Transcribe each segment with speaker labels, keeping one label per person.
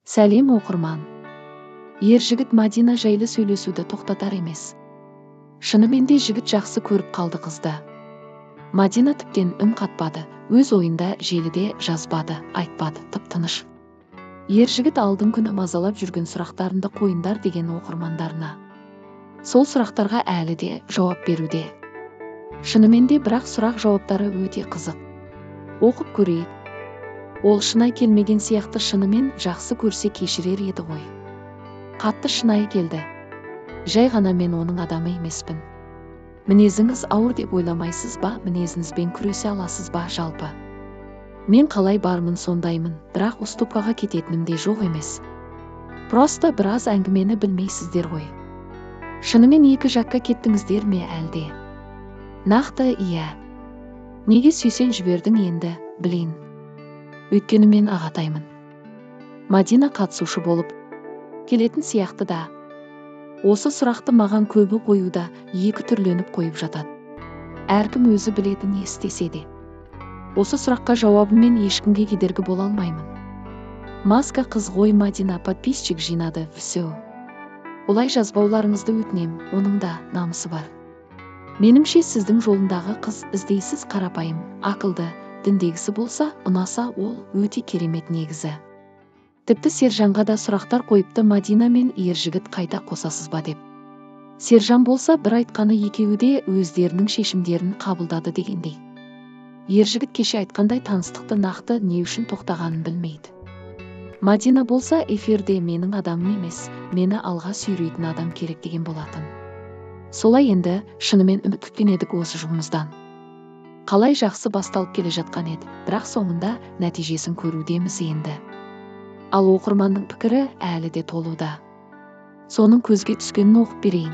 Speaker 1: Сәлем оқырман. Ер жігіт Мадина жайлы сөйлесуді тоқтатар емес. Шынымен де жігіт жақсы көріп қалды қызды. Мадина тіптен үн қатпады, өз ойында желіде жазбады, айтпады, тып-тыныш. Ер жігіт алдың күні мазалап жүрген сұрақтарынды қойындар деген оқырмандарына. Сол сұрақтарға әлі де жауап беруде. Шынымен де бірақ сұрақ жауаптары өте қызық. Оқып көрейік. Ол шынай келмеген сияқты шынымен жақсы көрсе кешірер еді ғой. Қатты шынайы келді. Жай ғана мен оның адамы емеспін. Мінезіңіз ауыр деп ойламайсыз ба? Мінезіңізбен күресе аласыз ба жалпы? Мен қалай бармын сондаймын, бірақ уступкаға кететінім де жоқ емес. Просто біраз әңгімені білмейсіздер ғой. Шынымен екі жаққа кеттіңіздер ме әлде? Нақты иә. Неге сүйсен жібердің енді, білейін. Өйткені мен ағатаймын. Мадина қатысушы болып келетін сияқты да. Осы сұрақты маған көбі қоюда екі түрленіп қойып жатады. Әркім өзі біледі не істесе де. Осы сұраққа жауабымен ешкімге кедергі бола алмаймын. Маска қыз ғой Мадина подписчик жинады, все. Олай жазбауларыңызды өтінем, оның да намысы бар. Меніңше сіздің жолындағы қыз іздейсіз қарапайым, ақылды, діндегісі болса, ұнаса ол өте керемет негізі. Тіпті Сержанға да сұрақтар қойыпты Мадина мен ер жігіт қайта қосасыз ба деп. Сержан болса бір айтқаны екеуі де өздерінің шешімдерін қабылдады дегендей. Ер жігіт кеше айтқандай таныстықты нақты не үшін тоқтағанын білмейді. Мадина болса эфирде менің адамым емес, мені алға сүйрейтін адам керек деген болатын. Солай енді шынымен үміт күткен едік осы жұмыстан. Қалай жақсы басталып келе жатқан еді, бірақ соңында нәтижесін көрудеміз енді. Ал оқырманның пікірі әлі де толуда. Соның көзге түскенін оқып берейін.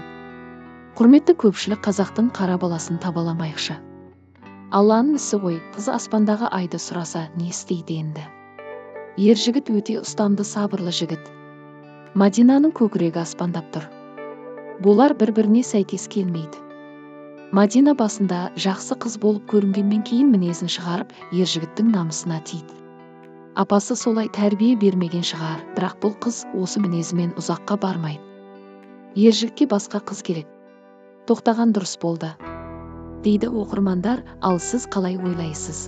Speaker 1: Құрметті көпшілік, қазақтың қара баласын табаламайықшы. Алланың ісі ғой, қыз аспандағы айды сұраса не істейді енді. Ер жігіт өте ұстамды, сабырлы жігіт. Мадинаның көкірегі аспандап тұр. Бұлар бір-біріне сәйкес келмейді. Мадина басында жақсы қыз болып көрінгенмен кейін мінезін шығарып, ер жігіттің намысына тиді. Апасы солай тәрбие бермеген шығар, бірақ бұл қыз осы мінезімен ұзаққа бармайды. Ер жігітке басқа қыз керек. Тоқтаған дұрыс болды, дейді оқырмандар. Ал сіз қалай ойлайсыз?